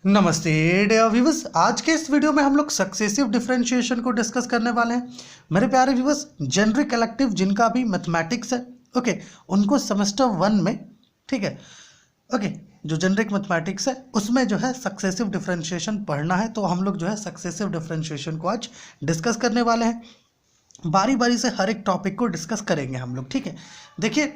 नमस्ते dear viewers. आज के इस वीडियो में हम लोग सक्सेसिव डिफरेंशिएशन को डिस्कस करने वाले हैं। मेरे प्यारे व्यूवर्स, जेनरिक इलेक्टिव जिनका भी मैथमेटिक्स है, ओके, उनको सेमेस्टर 1 में, ठीक है, ओके, जो जेनरिक मैथमेटिक्स है उसमें जो है सक्सेसिव डिफरेंशिएशन पढ़ना है, तो हम लोग जो है सक्सेसिव डिफरेंशिएशन को आज डिस्कस करने वाले हैं। बारी बारी से हर एक टॉपिक को डिस्कस करेंगे हम लोग, ठीक है। देखिए,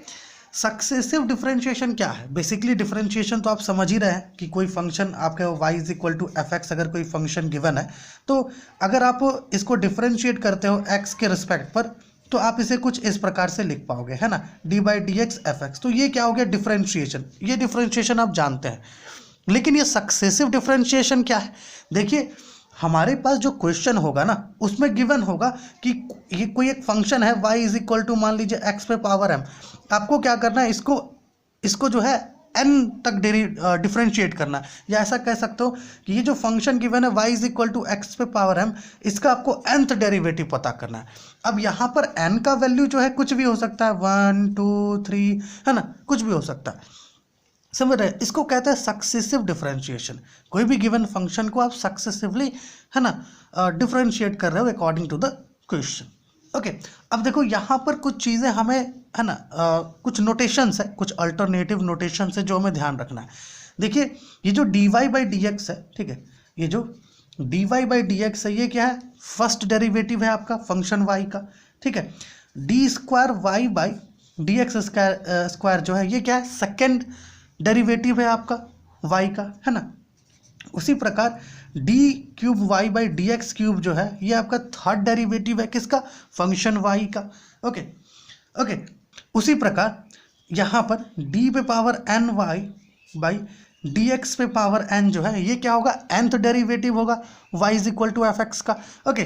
सक्सेसिव डिफरेंशिएशन क्या है? बेसिकली डिफरेंशिएशन तो आप समझ ही रहे हैं कि कोई फंक्शन आपके y is equal to f x, अगर कोई फंक्शन गिवन है तो अगर आप इसको डिफरेंशिएट करते हो x के रिस्पेक्ट पर, तो आप इसे कुछ इस प्रकार से लिख पाओगे, है ना, D by d x F x. तो ये क्या हो गया? डिफरेंशिएशन। ये डिफरेंशिएशन आप जानते हैं, लेकिन ये सक्सेसिव डिफरेंशिएशन क्या है? देखिए, हमारे पास जो क्वेश्चन होगा ना, उसमें गिवन होगा कि ये कोई एक फंक्शन है y इज इक्वल टू, मान लीजिए x पे पावर m। आपको क्या करना है? इसको जो है n तक डिफरेंशिएट करना है, या ऐसा कह सकते हो कि ये जो फंक्शन गिवन है y is equal to x पे पावर m, इसका आपको nth डेरिवेटिव पता करना है। अब यहाँ पर n का वैल्यू जो है कुछ भी हो सकता है, 1 2 3, है ना, कुछ भी हो सकता है। समझ रहे हैं? इसको कहते हैं सक्सेसिव डिफरेंशिएशन। कोई भी गिवन फंक्शन को आप सक्सेसिवली, है ना, डिफरेंशिएट कर रहे हो according to the question. Okay, अब देखो यहाँ पर कुछ चीज़ें हमें, है ना, कुछ नोटेशंस है, कुछ अल्टरनेटिव नोटेशंस है जो हमें ध्यान रखना है। देखिए, ये जो d y by d x है, ठीक है, ये जो d y by d x है, ये क्या है? फर्स्ट डेरिवेटिव है आपका फंक्शन वाई का, ठीक है। D square y by d x square जो है, ये क्या है? सेकेंड डेरिवेटिव है आपका y का, है ना। उसी प्रकार d cube y by d x cube जो है, ये आपका थर्ड डेरिवेटिव है किसका? फंक्शन y का। ओके ओके, उसी प्रकार यहाँ पर d पे power n y by d x पे पावर n जो है, ये क्या होगा? nth डेरिवेटिव होगा y is equal to f x का। ओके,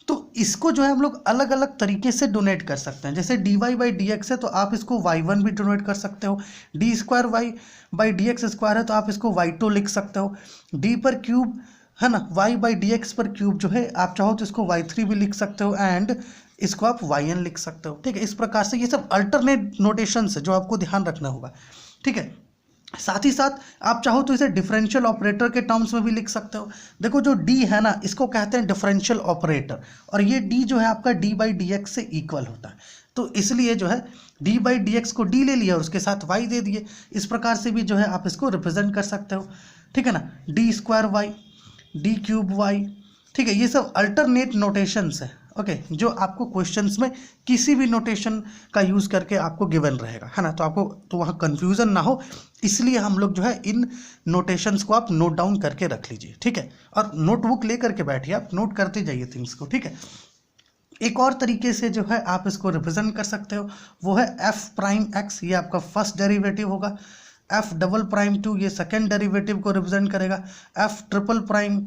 तो इसको जो है हम लोग अलग अलग तरीके से डोनेट कर सकते हैं। जैसे d y by d x है तो आप इसको y1 भी डोनेट कर सकते हो, d square y by d x square है तो आप इसको y2 लिख सकते हो, डी पर क्यूब, है ना, y बाई डी एक्स पर क्यूब जो है, आप चाहो तो इसको y3 भी लिख सकते हो, एंड इसको आप yn लिख सकते हो, ठीक है। इस प्रकार से ये सब अल्टरनेट नोटेशंस है जो आपको ध्यान रखना होगा, ठीक है। साथ ही साथ आप चाहो तो इसे डिफरेंशियल ऑपरेटर के टर्म्स में भी लिख सकते हो। देखो, जो d है ना, इसको कहते हैं डिफरेंशियल ऑपरेटर, और ये d जो है आपका d बाई डी एक्स से इक्वल होता है, तो इसलिए जो है d बाई डी एक्स को d ले लिया और उसके साथ y दे दिए। इस प्रकार से भी जो है आप इसको रिप्रेजेंट कर सकते हो, ठीक है ना। D square y, d cube y, ठीक है, ये सब अल्टरनेट नोटेशंस है, ओके, जो आपको क्वेश्चंस में किसी भी नोटेशन का यूज़ करके आपको गिवन रहेगा, है ना। तो आपको तो वहाँ कन्फ्यूज़न ना हो, इसलिए हम लोग जो है इन नोटेशंस को आप नोट डाउन करके रख लीजिए, ठीक है। और नोटबुक ले करके बैठिए, आप नोट करते जाइए थिंग्स को, ठीक है। एक और तरीके से जो है आप इसको रिप्रेजेंट कर सकते हो, वो है एफ प्राइम एक्स, ये आपका फर्स्ट डेरिवेटिव होगा, एफ डबल प्राइम टू, ये सेकेंड डेरिवेटिव को रिप्रेजेंट करेगा, एफ ट्रिपल प्राइम,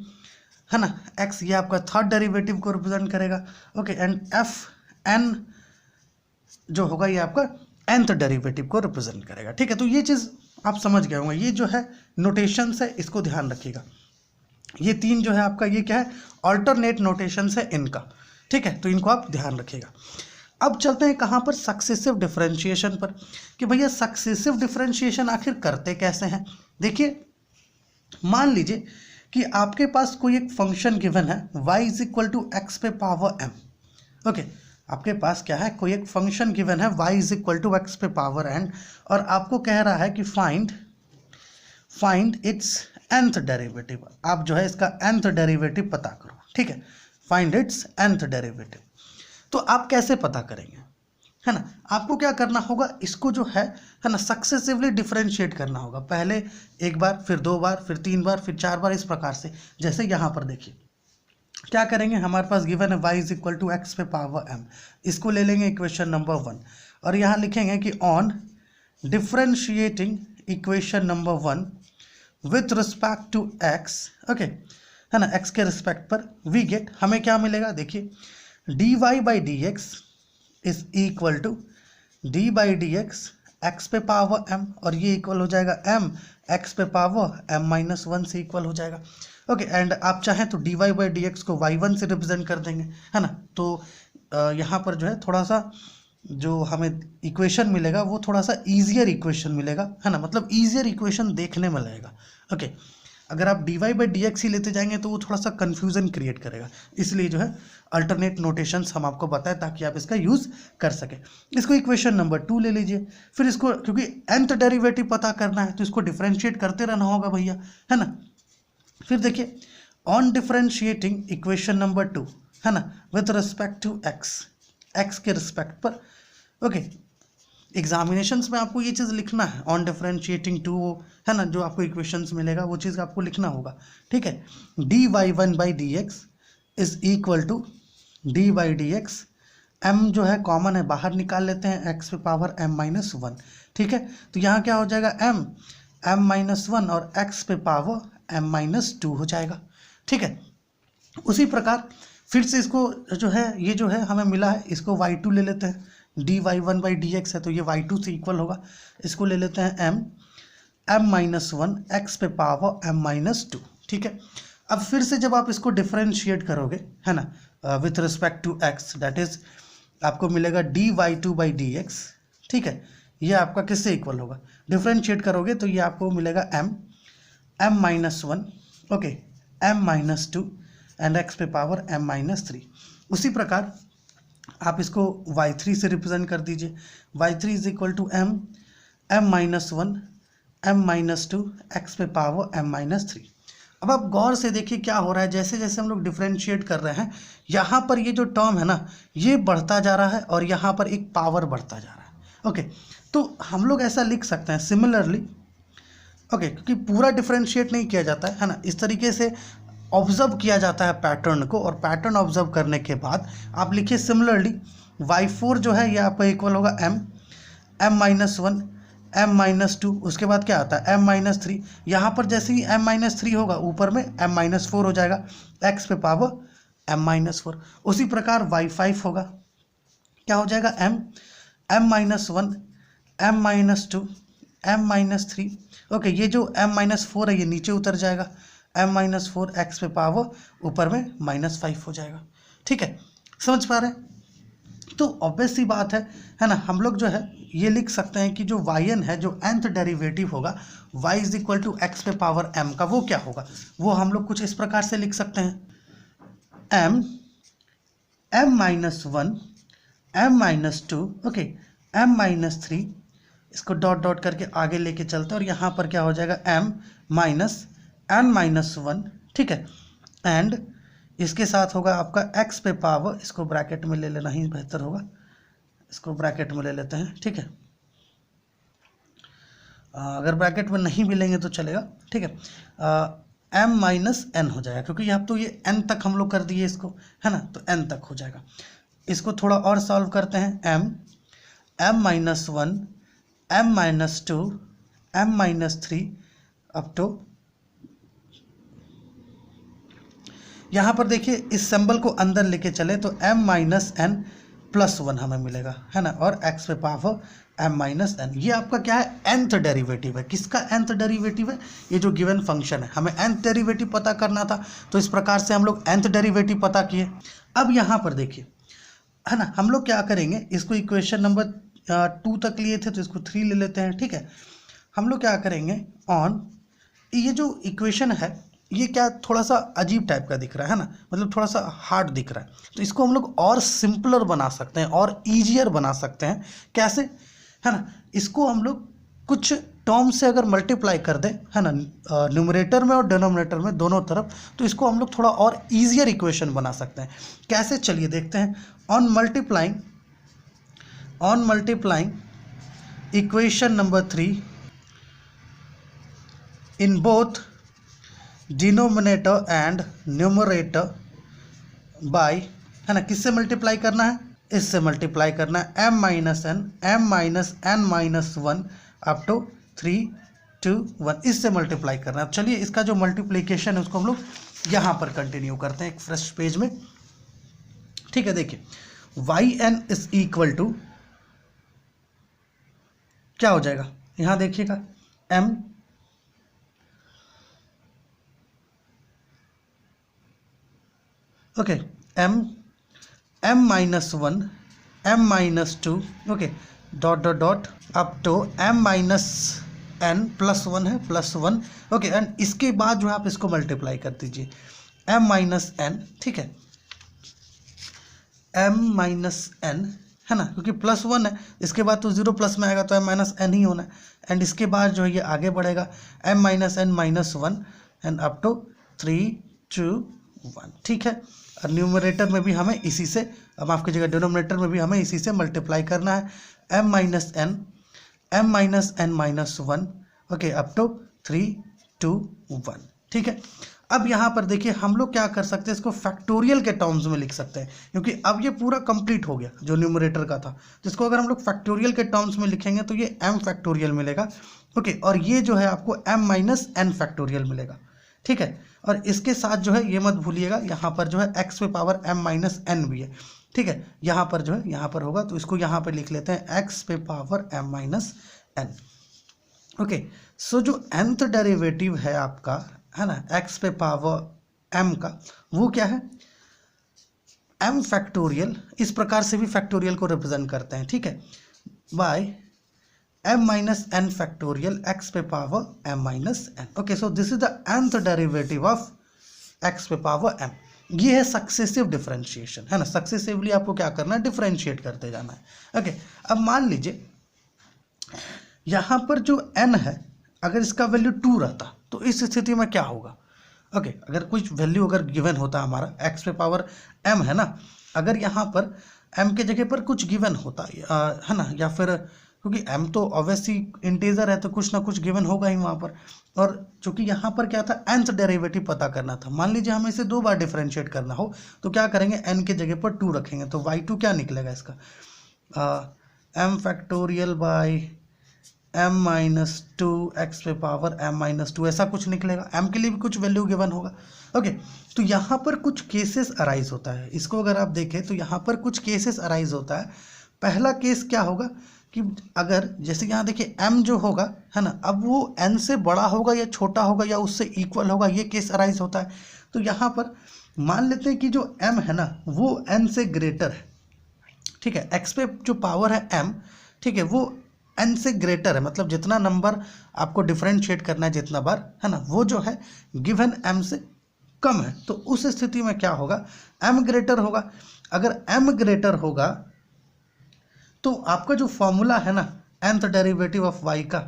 है ना, x, ये आपका थर्ड डेरिवेटिव को रिप्रेजेंट करेगा, ओके, एंड एफ एन जो होगा ये आपका nth डेरिवेटिव को रिप्रेजेंट करेगा, ठीक है। तो ये चीज़ आप समझ गए होंगे, ये जो है नोटेशंस है, इसको ध्यान रखिएगा। ये तीन जो है आपका, ये क्या है? अल्टरनेट नोटेशंस है इनका, ठीक है, तो इनको आप ध्यान रखिएगा। अब चलते हैं कहाँ पर? सक्सेसिव डिफरेंशिएशन पर, कि भैया सक्सेसिव डिफरेंशिएशन आखिर करते कैसे हैं। देखिए, मान लीजिए कि आपके पास कोई एक फंक्शन गिवन है y is equal to x पे पावर m, ओके, आपके पास क्या है? कोई एक फंक्शन गिवन है y is equal to x पे पावर n, और आपको कह रहा है कि फाइंड इट्स nth डेरिवेटिव। आप जो है इसका nth डेरिवेटिव पता करो, ठीक है, फाइंड इट्स nth डेरिवेटिव। तो आप कैसे पता करेंगे, है ना? आपको क्या करना होगा? इसको जो है ना, सक्सेसिवली डिफरेंशिएट करना होगा। पहले एक बार, फिर दो बार, फिर तीन बार, फिर चार बार, इस प्रकार से। जैसे यहाँ पर देखिए क्या करेंगे, हमारे पास गिवन है y is equal to x पे पावर m, इसको ले लेंगे इक्वेशन नंबर 1, और यहाँ लिखेंगे कि on differentiating equation number 1 with respect to x, ओके, है ना, x के रिस्पेक्ट पर वी गेट, हमें क्या मिलेगा? देखिए, d y by d x is equal to d by d x x पे पावर m, और ये इक्वल हो जाएगा m एक्स पे पावर m माइनस 1 से इक्वल हो जाएगा, ओके। एंड आप चाहें तो d y by d x को y1 से रिप्रेजेंट कर देंगे, है ना। तो यहाँ पर जो है थोड़ा सा जो हमें इक्वेशन मिलेगा वो थोड़ा सा ईजियर इक्वेशन मिलेगा, है ना, मतलब ईजियर इक्वेशन देखने में लगेगा, ओके। अगर आप dy बाई डी एक्स ही लेते जाएंगे तो वो थोड़ा सा कन्फ्यूज़न क्रिएट करेगा, इसलिए जो है अल्टरनेट नोटेशंस हम आपको बताएं ताकि आप इसका यूज़ कर सकें। इसको इक्वेशन नंबर 2 ले लीजिए, फिर इसको क्योंकि nth डेरिवेटिव पता करना है तो इसको डिफ्रेंशिएट करते रहना होगा भैया, है ना। फिर देखिए ऑन डिफ्रेंशिएटिंग इक्वेशन नंबर 2, है ना, विथ रिस्पेक्ट टू एक्स के रिस्पेक्ट पर। ओके, एग्जामिनेशंस में आपको ये चीज़ लिखना है, ऑन डिफरेंशिएटिंग टू, है ना, जो आपको इक्वेशंस मिलेगा वो चीज़ आपको लिखना होगा, ठीक है। D y one by d x is equal to d by d x, m जो है कॉमन है बाहर निकाल लेते हैं, एक्स पे पावर एम माइनस वन, ठीक है। तो यहाँ क्या हो जाएगा, एम माइनस वन और एक्स पे पावर एम माइनस टू हो जाएगा, ठीक है। उसी प्रकार फिर से इसको जो है, ये जो है हमें मिला है, इसको y2 ले लेते हैं, d y one by d x है तो ये y2 से इक्वल होगा, इसको ले लेते हैं एम माइनस वन एक्स पे पावर एम माइनस टू, ठीक है। अब फिर से जब आप इसको डिफ्रेंशिएट करोगे, है ना, with respect to x, that is आपको मिलेगा d y two by d x, ठीक है। ये आपका किससे इक्वल होगा, डिफ्रेंशिएट करोगे तो ये आपको मिलेगा m minus one, okay, m minus two and x पे पावर एम माइनस थ्री। उसी प्रकार आप इसको y3 से रिप्रेजेंट कर दीजिए, y3 is equal to m minus one m minus two x पे पावर एम माइनस थ्री। अब आप गौर से देखिए क्या हो रहा है, जैसे जैसे हम लोग डिफ्रेंशिएट कर रहे हैं यहाँ पर ये जो टर्म है ना ये बढ़ता जा रहा है और यहाँ पर एक पावर बढ़ता जा रहा है, ओके। तो हम लोग ऐसा लिख सकते हैं सिमिलरली, ओके, क्योंकि पूरा डिफ्रेंशिएट नहीं किया जाता है ना, इस तरीके से ऑब्जर्व किया जाता है पैटर्न को, और पैटर्न ऑब्जर्व करने के बाद आप लिखिए सिमिलरली y4 जो है ये आपका इक्वल होगा m minus one m minus two, उसके बाद क्या आता है एम माइनस थ्री, यहाँ पर जैसे ही एम माइनस थ्री होगा ऊपर में एम माइनस फोर हो जाएगा, एक्स पे पावर एम माइनस फोर। उसी प्रकार y5 होगा, क्या हो जाएगा m minus one m minus two m minus three, okay. ये जो एम माइनस फोर है ये नीचे उतर जाएगा, एम माइनस फोर एक्स पे पावर ऊपर में माइनस फाइव हो जाएगा, ठीक है। समझ पा रहे हैं? तो ऑब्वियस सी बात है ना, हम लोग जो है ये लिख सकते हैं कि जो yn है, जो nth डेरिवेटिव होगा y is equal to x पे पावर m का, वो क्या होगा, वो हम लोग कुछ इस प्रकार से लिख सकते हैं m minus one m minus two, okay, m minus three, इसको डॉट डॉट करके आगे लेके चलते हैं और यहाँ पर क्या हो जाएगा m minus n minus one, ठीक है। एंड इसके साथ होगा आपका x पे पावर, इसको ब्रैकेट में ले लेना ही बेहतर होगा, इसको ब्रैकेट में ले लेते हैं, ठीक है। अगर ब्रैकेट में नहीं भी लेंगे तो चलेगा, ठीक है। m माइनस एन हो जाएगा, क्योंकि यहाँ तो ये n तक हम लोग कर दिए इसको, है ना, तो n तक हो जाएगा। इसको थोड़ा और सॉल्व करते हैं, m minus one m minus two m minus three up to, यहाँ पर देखिए इस सिंबल को अंदर लेके चले तो m minus n plus one हमें मिलेगा, है ना, और x पे पावर m माइनस एन। ये आपका क्या है, nth डेरिवेटिव है। किसका nth डेरिवेटिव है, ये जो गिवन फंक्शन है, हमें nth डेरिवेटिव पता करना था, तो इस प्रकार से हम लोग nth डेरिवेटिव पता किए। अब यहाँ पर देखिए, है ना, हम लोग क्या करेंगे, इसको इक्वेशन नंबर 2 तक लिए थे तो इसको 3 ले लेते हैं, ठीक है। हम लोग क्या करेंगे, ऑन ये जो इक्वेशन है ये क्या थोड़ा सा अजीब टाइप का दिख रहा है ना, मतलब थोड़ा सा हार्ड दिख रहा है, तो इसको हम लोग और सिंपलर बना सकते हैं और ईजियर बना सकते हैं। कैसे, है ना, इसको हम लोग कुछ टर्म से अगर मल्टीप्लाई कर दें, है ना, न्यूमरेटर में और डिनोमिनेटर में दोनों तरफ, तो इसको हम लोग थोड़ा और ईजियर इक्वेशन बना सकते हैं। कैसे, चलिए देखते हैं। On multiplying equation number 3 in both denominator and numerator bye, है ना, किससे मल्टीप्लाई करना है, इससे मल्टीप्लाई करना है, m minus n minus one up to 3 2 1, इससे मल्टीप्लाई करना है। चलिए इसका जो मल्टीप्लिकेशन है उसको हम लोग यहाँ पर कंटिन्यू करते हैं एक फ्रेश पेज में, ठीक है। देखिए yn इज इक्वल टू क्या हो जाएगा, यहाँ देखिएगा m okay, m minus one m minus two, okay, dot dot dot up to m minus n plus 1 है, प्लस 1, ओके। एंड इसके बाद जो है आप इसको मल्टीप्लाई कर दीजिए m माइनस n, ठीक है, m माइनस n, है ना, क्योंकि प्लस 1 है, इसके बाद तो 0 प्लस में आएगा तो m माइनस n ही होना है। एंड इसके बाद जो है ये आगे बढ़ेगा m minus n minus 1 and up to 3 2 1, ठीक है। और न्यूमरेटर में भी हमें इसी से, अब माफ कीजिएगा, डिनोमिनेटर में भी हमें इसी से मल्टीप्लाई करना है, m minus n minus 1, okay, up to 3 2 1, ठीक है। अब यहाँ पर देखिए हम लोग क्या कर सकते हैं, इसको फैक्टोरियल के टर्म्स में लिख सकते हैं, क्योंकि अब ये पूरा कंप्लीट हो गया जो न्यूमरेटर का था, जिसको अगर हम लोग फैक्टोरियल के टर्म्स में लिखेंगे तो ये m फैक्टोरियल मिलेगा, ओके। और ये जो है आपको m माइनस n फैक्टोरियल मिलेगा, ठीक है। और इसके साथ जो है ये मत भूलिएगा, यहाँ पर जो है x पे पावर m माइनस n भी है, ठीक है। यहाँ पर जो है यहाँ पर होगा तो इसको यहाँ पे लिख लेते हैं x पे power m minus n, okay. So जो nth डेरिवेटिव है आपका, है ना, x पे पावर m का, वो क्या है, m फैक्टोरियल। इस प्रकार से भी फैक्टोरियल को रिप्रेजेंट करते हैं, ठीक है, by m minus n factorial x पे power m minus n, okay. So this is the nth derivative of x पे पावर m। ये है सक्सेसिव डिफरेंशिएशन, है ना, सक्सेसिवली आपको क्या करना है, डिफरेंशिएट करते जाना है, ओके। अब मान लीजिए यहाँ पर जो n है, अगर इसका वैल्यू 2 रहता तो इस स्थिति में क्या होगा, ओके। अगर कुछ वैल्यू अगर गिवन होता हमारा x पे पावर m, है ना, अगर यहाँ पर m के जगह पर कुछ गिवन होता है ना, या फिर क्योंकि m तो ऑब्वियसली इंटीजर है तो कुछ ना कुछ गिवन होगा ही वहाँ पर, और चूंकि यहाँ पर क्या था, nth डेरिवेटिव पता करना था। मान लीजिए हमें इसे 2 बार डिफरेंशिएट करना हो तो क्या करेंगे, n के जगह पर 2 रखेंगे तो y2 क्या निकलेगा इसका, m factorial by m minus 2 x पे पावर m माइनस 2, ऐसा कुछ निकलेगा। m के लिए भी कुछ वैल्यू गिवन होगा, ओके। तो यहाँ पर कुछ केसेस अराइज होता है, इसको अगर आप देखें तो यहाँ पर कुछ केसेस अराइज होता है। पहला केस क्या होगा कि अगर जैसे यहाँ देखिए m जो होगा, है ना, अब वो n से बड़ा होगा या छोटा होगा या उससे इक्वल होगा, ये केस अराइज होता है। तो यहाँ पर मान लेते हैं कि जो m है ना वो n से ग्रेटर है, ठीक है, x पे जो पावर है m, ठीक है, वो n से ग्रेटर है, मतलब जितना नंबर आपको डिफरेंशिएट करना है जितना बार, है ना, वो जो है गिवन m से कम है। तो उस स्थिति में क्या होगा, m ग्रेटर होगा। अगर m ग्रेटर होगा तो आपका जो फॉर्मूला है ना nth डेरिवेटिव ऑफ y का,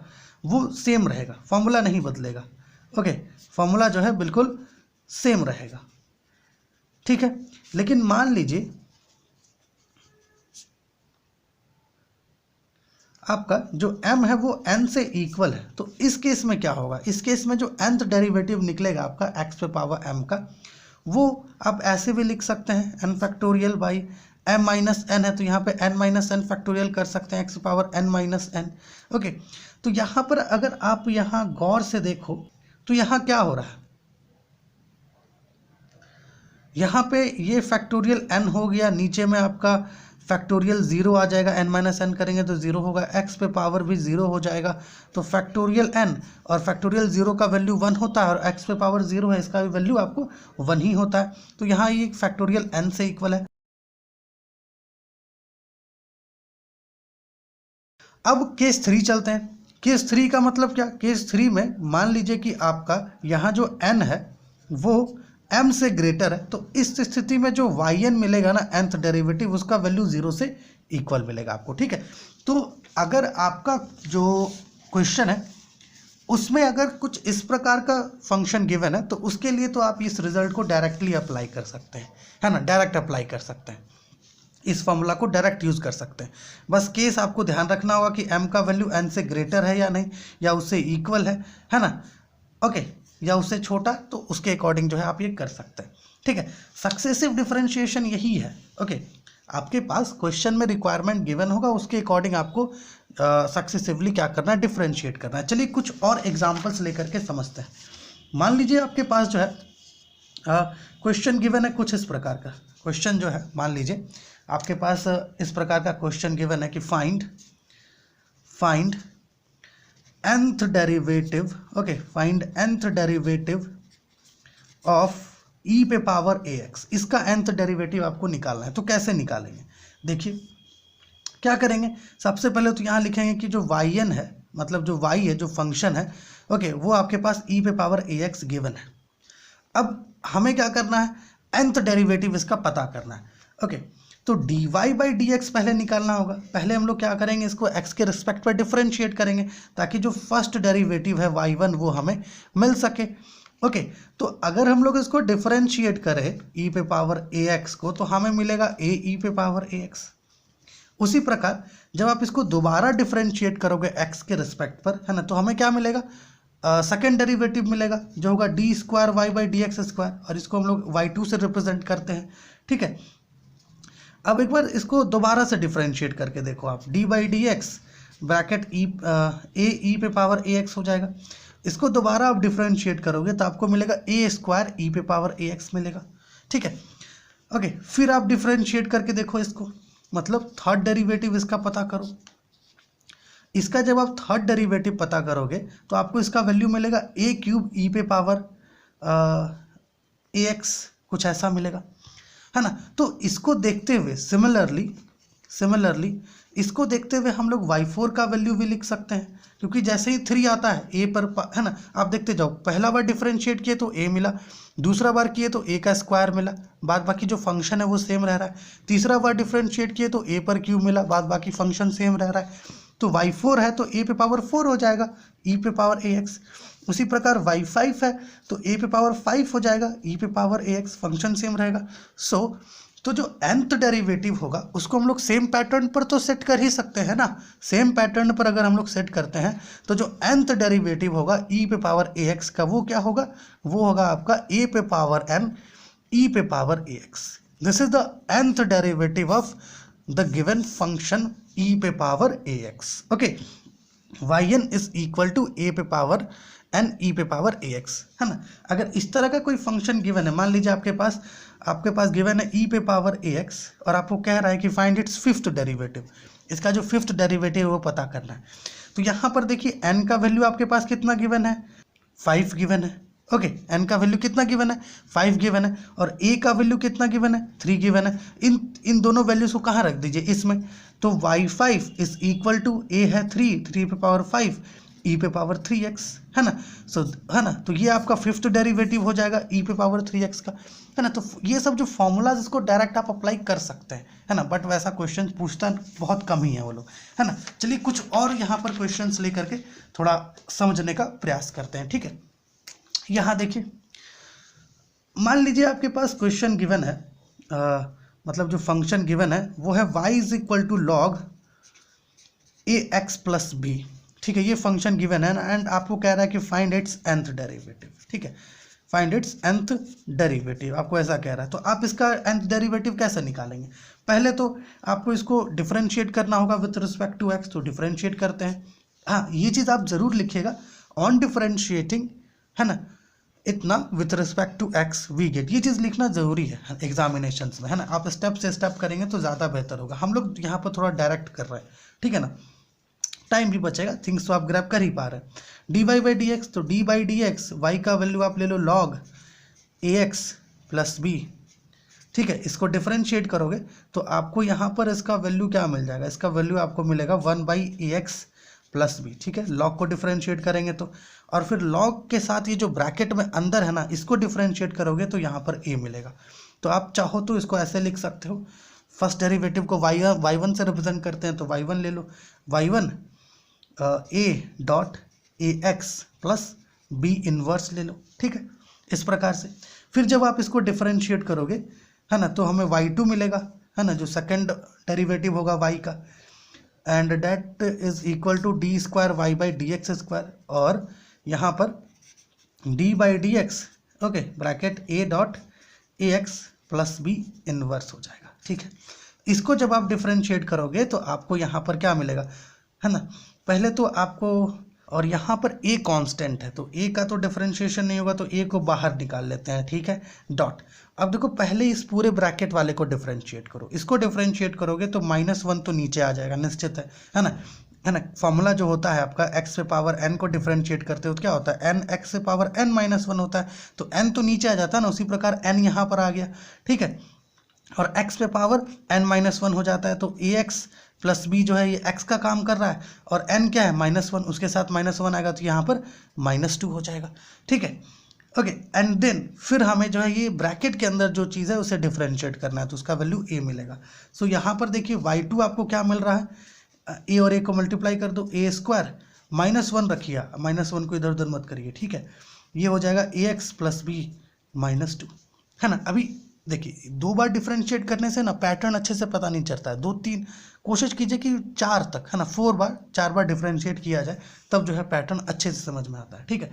वो सेम रहेगा, फॉर्मूला नहीं बदलेगा, ओके। फॉर्मूला जो है बिल्कुल सेम रहेगा, ठीक है। लेकिन मान लीजिए आपका जो m है वो n से इक्वल है, तो इस केस में क्या होगा, इस केस में जो nth डेरिवेटिव निकलेगा आपका x पे पावर m का, वो आप ऐसे भी लिख सकते हैं n factorial by m minus n है तो यहाँ पे n माइनस n फैक्टोरियल कर सकते हैं x power n minus n, okay. तो यहाँ पर अगर आप यहाँ गौर से देखो तो यहाँ क्या हो रहा है, यहाँ पे ये फैक्टोरियल n हो गया, नीचे में आपका फैक्टोरियल 0 आ जाएगा, n माइनस n करेंगे तो 0 होगा, x पे पावर भी 0 हो जाएगा, तो फैक्टोरियल n और फैक्टोरियल 0 का वैल्यू 1 होता है और x पे पावर 0 है, इसका भी वैल्यू आपको 1 ही होता है। तो यहाँ ये फैक्टोरियल n से इक्वल है। अब केस 3 चलते हैं। केस 3 का मतलब क्या, केस 3 में मान लीजिए कि आपका यहाँ जो n है वो m से ग्रेटर है, तो इस स्थिति में जो yn मिलेगा ना nth डेरिवेटिव, उसका वैल्यू 0 से इक्वल मिलेगा आपको, ठीक है। तो अगर आपका जो क्वेश्चन है उसमें अगर कुछ इस प्रकार का फंक्शन गिवन है तो उसके लिए तो आप इस रिजल्ट को डायरेक्टली अप्लाई कर सकते हैं, है ना, डायरेक्ट अप्लाई कर सकते हैं, इस फॉर्मूला को डायरेक्ट यूज़ कर सकते हैं। बस केस आपको ध्यान रखना होगा कि m का वैल्यू n से ग्रेटर है या नहीं, या उससे इक्वल है ना, ओके, या उससे छोटा, तो उसके अकॉर्डिंग जो है आप ये कर सकते हैं, ठीक है। सक्सेसिव डिफरेंशिएशन यही है, ओके। आपके पास क्वेश्चन में रिक्वायरमेंट गिवन होगा, उसके अकॉर्डिंग आपको सक्सेसिवली क्या करना है, डिफरेंशिएट करना है। चलिए कुछ और एग्जांपल्स लेकर के समझते हैं। मान लीजिए आपके पास जो है क्वेश्चन गिवन है कुछ इस प्रकार का क्वेश्चन जो है, मान लीजिए आपके पास इस प्रकार का क्वेश्चन गिवन है कि find nth derivative, okay, find nth derivative of e पे पावर ax। इसका nth डेरिवेटिव आपको निकालना है, तो कैसे निकालेंगे, देखिए क्या करेंगे। सबसे पहले तो यहाँ लिखेंगे कि जो yn है मतलब जो y है, जो फंक्शन है, ओके, वो आपके पास e पे पावर ax गिवन है। अब हमें क्या करना है, nth डेरिवेटिव इसका पता करना है। ओके, तो dy बाई डी एक्स पहले निकालना होगा। पहले हम लोग क्या करेंगे, इसको x के रिस्पेक्ट पर डिफरेंशिएट करेंगे ताकि जो फर्स्ट डेरिवेटिव है y1 वो हमें मिल सके। ओके, तो अगर हम लोग इसको डिफरेंशिएट करें e पे पावर ax को, तो हमें मिलेगा a e पे पावर ax। उसी प्रकार जब आप इसको दोबारा डिफरेंशिएट करोगे x के रिस्पेक्ट पर, है ना, तो हमें क्या मिलेगा, सेकेंड डेरिवेटिव मिलेगा जो होगा d square y by d x square, और इसको हम लोग y2 से रिप्रेजेंट करते हैं। ठीक है, अब एक बार इसको दोबारा से डिफरेंशिएट करके देखो आप, d by d x bracket a पे पावर ए एक्स हो जाएगा। इसको दोबारा आप डिफरेंशिएट करोगे तो आपको मिलेगा ए स्क्वायर ई पे पावर ए एक्स मिलेगा। ठीक है, ओके, फिर आप डिफरेंशिएट करके देखो इसको, मतलब थर्ड डेरिवेटिव इसका पता करो। इसका जब आप थर्ड डेरिवेटिव पता करोगे तो आपको इसका वैल्यू मिलेगा ए क्यूब ई पे पावर ए एक्स, कुछ ऐसा मिलेगा, है ना। तो इसको देखते हुए सिमिलरली इसको देखते हुए हम लोग y4 का वैल्यू भी लिख सकते हैं, क्योंकि जैसे ही 3 आता है a पर, है ना, आप देखते जाओ, पहला बार डिफरेंशिएट किए तो a मिला, दूसरा बार किए तो a का स्क्वायर मिला, बाद बाकी जो फंक्शन है वो सेम रह रहा है, तीसरा बार डिफरेंशिएट किए तो a पर क्यू मिला, बाद बाकी फंक्शन सेम रह रहा है। तो y4 है तो a पे पावर 4 हो जाएगा e पे पावर ax। उसी प्रकार y5 है तो a पे पावर 5 हो जाएगा e पे पावर ax, फंक्शन सेम रहेगा। तो जो nth डेरिवेटिव होगा उसको हम लोग सेम पैटर्न पर तो सेट कर ही सकते हैं ना। सेम पैटर्न पर अगर हम लोग सेट करते हैं तो जो nth डेरिवेटिव होगा e पे पावर ax का, वो क्या होगा, वो होगा आपका a पे पावर n e पे power ax। This is the nth derivative of the given function e पे power ax। Okay, yn is equal to a पे पावर n e पे पावर ax, है ना। अगर इस तरह का कोई फंक्शन गिवन है, मान लीजिए आपके पास गिवन है e पे पावर ax और आपको कह रहा है कि फाइंड इट्स फिफ्थ डेरिवेटिव, इसका जो फिफ्थ डेरिवेटिव है वो पता करना है। तो यहाँ पर देखिए n का वैल्यू आपके पास कितना गिवन है, 5 गिवन है। ओके, n का वैल्यू कितना गिवन है, 5 गिवन है, और a का वैल्यू कितना गिवन है, 3 गिवन है। इन दोनों वैल्यूज को कहाँ रख दीजिए, इसमें। तो y5 is equal to a है 3 पे पावर 5 e पे पावर 3x, है ना। है ना, तो ये आपका फिफ्थ डेरिवेटिव हो जाएगा e पे पावर 3x का, है ना। तो ये सब जो फॉर्मूलाज इसको डायरेक्ट आप अप्लाई कर सकते हैं, है ना, बट वैसा क्वेश्चन पूछता बहुत कम ही है वो लोग, है ना। चलिए कुछ और यहाँ पर क्वेश्चंस लेकर के थोड़ा समझने का प्रयास करते हैं। ठीक है, यहाँ देखिए, मान लीजिए आपके पास क्वेश्चन गिवन है, मतलब जो फंक्शन गिवन है वो है y is equal to log ax plus b. ठीक है, ये फंक्शन गिवन है एंड आपको कह रहा है कि फाइंड इट्स nth डेरिवेटिव। ठीक है, फाइंड इट्स nth डेरिवेटिव आपको ऐसा कह रहा है। तो आप इसका nth डेरिवेटिव कैसे निकालेंगे, पहले तो आपको इसको डिफरेंशिएट करना होगा विथ रिस्पेक्ट टू x, तो डिफरेंशिएट करते हैं। हाँ, ये चीज़ आप ज़रूर लिखिएगा, ऑन डिफरेंशिएटिंग, है ना, इतना with respect to x we get, ये चीज़ लिखना ज़रूरी है एग्जामिनेशंस में, है ना। आप स्टेप से स्टेप करेंगे तो ज़्यादा बेहतर होगा। हम लोग यहाँ पर थोड़ा डायरेक्ट कर रहे हैं, ठीक है ना, टाइम भी बचेगा, थिंग्स तो आप ग्रैब कर ही पा रहे हैं। D y by d x, तो d by d x, y का वैल्यू आप ले लो log a x plus b. ठीक है, इसको डिफरेंशिएट करोगे तो आपको यहाँ पर इसका वैल्यू क्या मिल जाएगा, इसका वैल्यू आपको मिलेगा 1 by a x plus b. ठीक है, लॉग को डिफरेंशिएट करेंगे तो, और फिर लॉग के साथ ये जो ब्रैकेट में अंदर है ना, इसको डिफरेंशिएट करोगे तो यहाँ पर ए मिलेगा। तो आप चाहो तो इसको ऐसे लिख सकते हो, फर्स्ट डेरिवेटिव को y1 से रिप्रेजेंट करते हैं तो y1 ले लो, y1 a dot a x plus b inverse ले लो। ठीक है, इस प्रकार से फिर जब आप इसको डिफरेंशिएट करोगे, है ना, तो हमें y2 मिलेगा, है ना, जो सेकंड डेरिवेटिव होगा y का, and that is equal to d square y by d x square, और यहाँ पर d by d x, okay, bracket a dot a x plus b inverse हो जाएगा। ठीक है, इसको जब आप डिफरेंशिएट करोगे तो आपको यहाँ पर क्या मिलेगा, है ना, पहले तो आपको, और यहाँ पर a कांस्टेंट है तो a का तो डिफरेंशिएशन नहीं होगा, तो a को बाहर निकाल लेते हैं। ठीक है, डॉट, अब देखो पहले इस पूरे ब्रैकेट वाले को डिफरेंशिएट करो, इसको डिफरेंशिएट करोगे तो -1 तो नीचे आ जाएगा, निश्चित है ना। फॉर्मूला जो होता है आपका x पे पावर n को डिफरेंशिएट करते हो तो क्या होता है, n x से पावर n-1 होता है, तो n तो नीचे आ जाता है ना, उसी प्रकार n यहाँ पर आ गया। ठीक है, और x पे पावर n-1 हो जाता है, तो ax प्लस बी जो है ये x का काम कर रहा है, और n क्या है -1, उसके साथ -1 आएगा तो यहाँ पर -2 हो जाएगा। ठीक है, ओके। एंड देन फिर हमें जो है ये ब्रैकेट के अंदर जो चीज़ है उसे डिफ्रेंशिएट करना है, तो उसका वैल्यू a मिलेगा। सो यहाँ पर देखिए y2 आपको क्या मिल रहा है, a और a को मल्टीप्लाई कर दो, a स्क्वायर -1 रखिए, -1 को इधर उधर मत करिए, ठीक है। ये हो जाएगा ax प्लस बी -2, है ना। अभी देखिए 2 बार डिफ्रेंशिएट करने से ना पैटर्न अच्छे से पता नहीं चलता है, 2-3 कोशिश कीजिए कि 4 तक, है ना, 4 बार डिफ्रेंशिएट किया जाए, तब जो है पैटर्न अच्छे से समझ में आता है। ठीक है,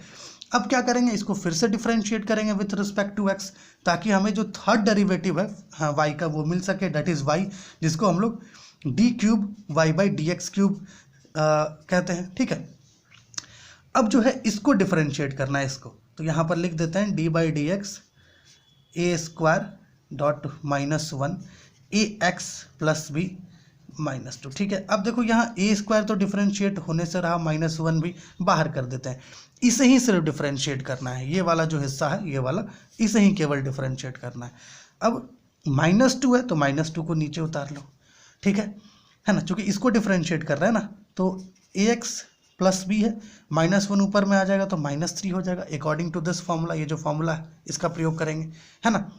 अब क्या करेंगे, इसको फिर से डिफ्रेंशिएट करेंगे विथ रिस्पेक्ट टू x, ताकि हमें जो थर्ड डेरिवेटिव है हाँ y का वो मिल सके, दैट इज y, जिसको हम लोग d³ y/dx³ कहते हैं। ठीक है, अब जो है इसको डिफ्रेंशिएट करना है इसको, तो यहाँ पर लिख देते हैं d/dx a² -1 ax plus B -2। ठीक है, अब देखो यहाँ a² तो डिफ्रेंशिएट होने से रहा, -1 भी बाहर कर देते हैं, इसे ही सिर्फ डिफ्रेंशिएट करना है, ये वाला जो हिस्सा है ये वाला, इसे ही केवल डिफ्रेंशिएट करना है। अब -2 है तो -2 को नीचे उतार लो, ठीक है ना, चूंकि इसको डिफ्रेंशिएट कर रहे हैं ना, तो ax प्लस बी है, -1 ऊपर में आ जाएगा तो -3 हो जाएगा, अकॉर्डिंग टू दिस फॉर्मूला, ये जो फॉर्मूला है इसका प्रयोग करेंगे, है ना।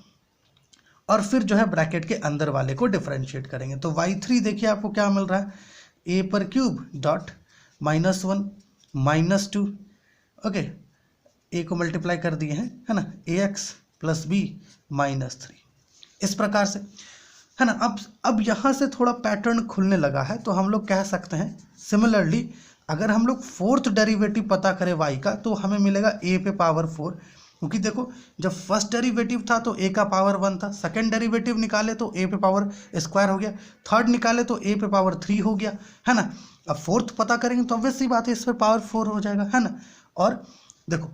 और फिर जो है ब्रैकेट के अंदर वाले को डिफ्रेंशिएट करेंगे, तो y3 देखिए आपको क्या मिल रहा है, a/³ -1 -2, ओके, a को मल्टीप्लाई कर दिए हैं, है ना, ax प्लस बी -3, इस प्रकार से, है ना। अब यहाँ से थोड़ा पैटर्न खुलने लगा है, तो हम लोग कह सकते हैं सिमिलरली, अगर हम लोग फोर्थ डेरिवेटिव पता करें y का, तो हमें मिलेगा a पे पावर 4, क्योंकि देखो जब फर्स्ट डेरिवेटिव था तो a का पावर 1 था, सेकंड डेरिवेटिव निकाले तो a पे पावर स्क्वायर हो गया, थर्ड निकाले तो a पे पावर 3 हो गया, है ना। अब फोर्थ पता करेंगे तो ऑब्वियस सी बात है इस पे पावर 4 हो जाएगा, है ना। और देखो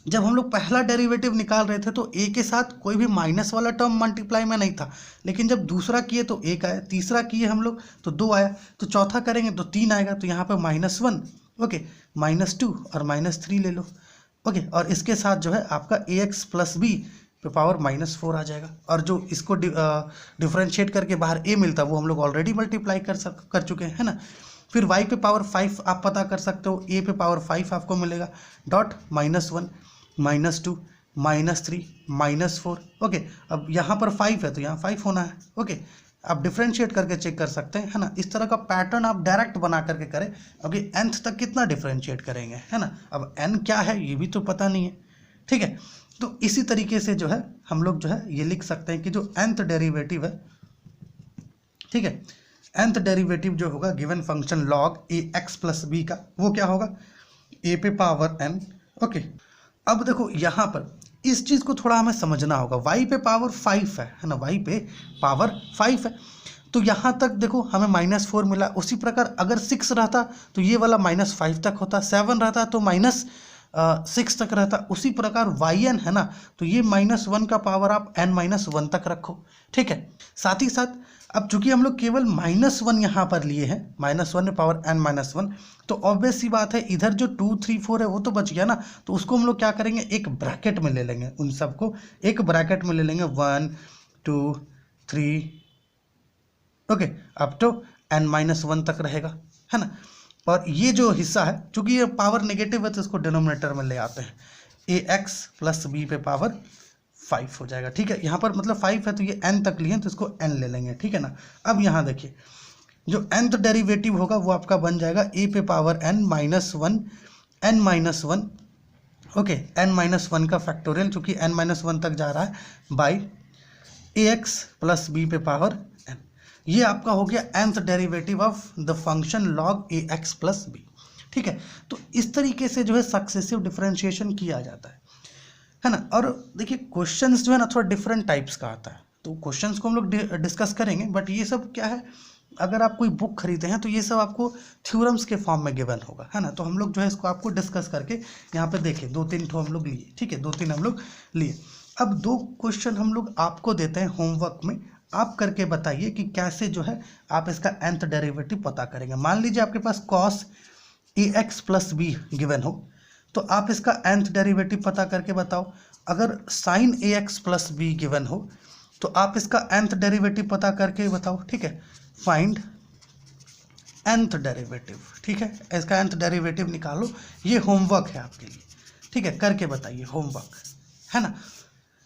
जब हम लोग पहला डेरिवेटिव निकाल रहे थे तो a के साथ कोई भी माइनस वाला टर्म मल्टीप्लाई में नहीं था, लेकिन जब दूसरा किए तो 1 आया, तीसरा किए हम लोग तो 2 आया, तो चौथा करेंगे तो 3 आएगा, तो यहाँ पे -1, ओके, -2 और -3 ले लो, ओके। और इसके साथ जो है आपका ax प्लस बी पे पावर -4 आ जाएगा, और जो इसको डिफ्रेंशिएट करके बाहर a मिलता है वो हम लोग ऑलरेडी मल्टीप्लाई कर चुके हैं, है ना। फिर y पे पावर 5 आप पता कर सकते हो, a पे पावर 5 आपको मिलेगा, डॉट -1 -2 -3 -4, ओके। अब यहाँ पर 5 है तो यहाँ 5 होना है, ओके। आप डिफ्रेंशिएट करके चेक कर सकते हैं, है ना। इस तरह का पैटर्न आप डायरेक्ट बना करके करें, अभी nth तक कितना डिफ्रेंशिएट करेंगे, है ना। अब n क्या है ये भी तो पता नहीं है, ठीक है। तो इसी तरीके से जो है हम लोग जो है ये लिख सकते हैं कि जो nth डेरिवेटिव है, ठीक है, nth डेरिवेटिव जो होगा given function log ax plus b का, वो क्या होगा, a पे पावर n, ओके। अब देखो यहाँ पर इस चीज़ को थोड़ा हमें समझना होगा, y पे पावर 5 है ना, y पे पावर 5 है, तो यहाँ तक देखो हमें -4 मिला। उसी प्रकार अगर 6 रहता तो ये वाला -5 तक होता, 7 रहता तो -6 तक रहता, उसी प्रकार yn है ना, तो ये -1 का पावर आप n-1 तक रखो, ठीक है। साथ ही साथ अब चूंकि हम लोग केवल -1 यहाँ पर लिए हैं, -1 पावर n-1, तो ऑब्वियस सी बात है इधर जो 2 3 4 है वो तो बच गया ना, तो उसको हम लोग क्या करेंगे, एक ब्रैकेट में ले लेंगे, उन सबको एक ब्रैकेट में ले लेंगे, 1 2 3, ओके, अप टू n-1 तक रहेगा, है ना। और ये जो हिस्सा है चूंकि ये पावर नेगेटिव है तो इसको डिनोमिनेटर में ले आते हैं, ax प्लस बी पे पावर 5 हो जाएगा, ठीक है। यहाँ पर मतलब 5 है तो ये n तक लिए तो इसको n ले लेंगे, ठीक है ना। अब यहाँ देखिए जो nth डेरिवेटिव होगा वो आपका बन जाएगा a पे पावर n-1, ओके, n-1 का फैक्टोरियल, चूंकि n-1 तक जा रहा है, बाई ax प्लस बी पे पावर n। ये आपका हो गया nth derivative of the function log ax plus b, ठीक है। तो इस तरीके से जो है सक्सेसिव डिफरेंशिएशन किया जाता है ना। और देखिए क्वेश्चंस जो है ना थोड़ा डिफरेंट टाइप्स का आता है, तो क्वेश्चंस को हम लोग डिस्कस करेंगे, बट ये सब क्या है, अगर आप कोई बुक खरीदे हैं तो ये सब आपको थ्योरम्स के फॉर्म में गिवन होगा, है ना। तो हम लोग जो है इसको आपको डिस्कस करके यहाँ पे देखें, 2-3 ठो हम लोग लिए, ठीक है, 2-3 हम लोग लिए। अब 2 क्वेश्चन हम लोग आपको देते हैं होमवर्क में, आप करके बताइए कि कैसे जो है आप इसका nth डेरिवेटिव पता करेंगे। मान लीजिए आपके पास cos ax plus be given हो, तो आप इसका nth डेरिवेटिव पता करके बताओ। अगर sin ax plus be given हो तो आप इसका nth डेरिवेटिव पता करके बताओ, ठीक है। फाइंड nth डेरिवेटिव, ठीक है, इसका nth डेरिवेटिव निकालो। ये होमवर्क है आपके लिए, ठीक है, करके बताइए, होमवर्क है ना।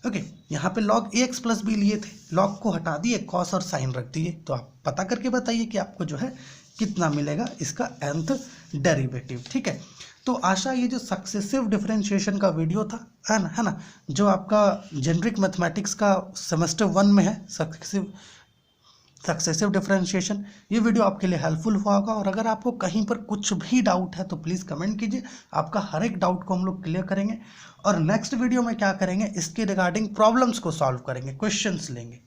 ओके, यहाँ पे log ax प्लस बी लिए थे, log को हटा दिए, cos और sin रख दिए, तो आप पता करके बताइए कि आपको जो है कितना मिलेगा इसका nth डेरिवेटिव, ठीक है। तो आशा ये जो सक्सेसिव डिफरेंशिएशन का वीडियो था, है ना, जो आपका जेनरिक मैथमेटिक्स का सेमेस्टर 1 में है, सक्सेसिव डिफरेंशिएशन, ये वीडियो आपके लिए हेल्पफुल हुआ होगा। और अगर आपको कहीं पर कुछ भी डाउट है तो प्लीज़ कमेंट कीजिए, आपका हर एक डाउट को हम लोग क्लियर करेंगे। और नेक्स्ट वीडियो में क्या करेंगे, इसके रिगार्डिंग प्रॉब्लम्स को सॉल्व करेंगे, क्वेश्चंस लेंगे।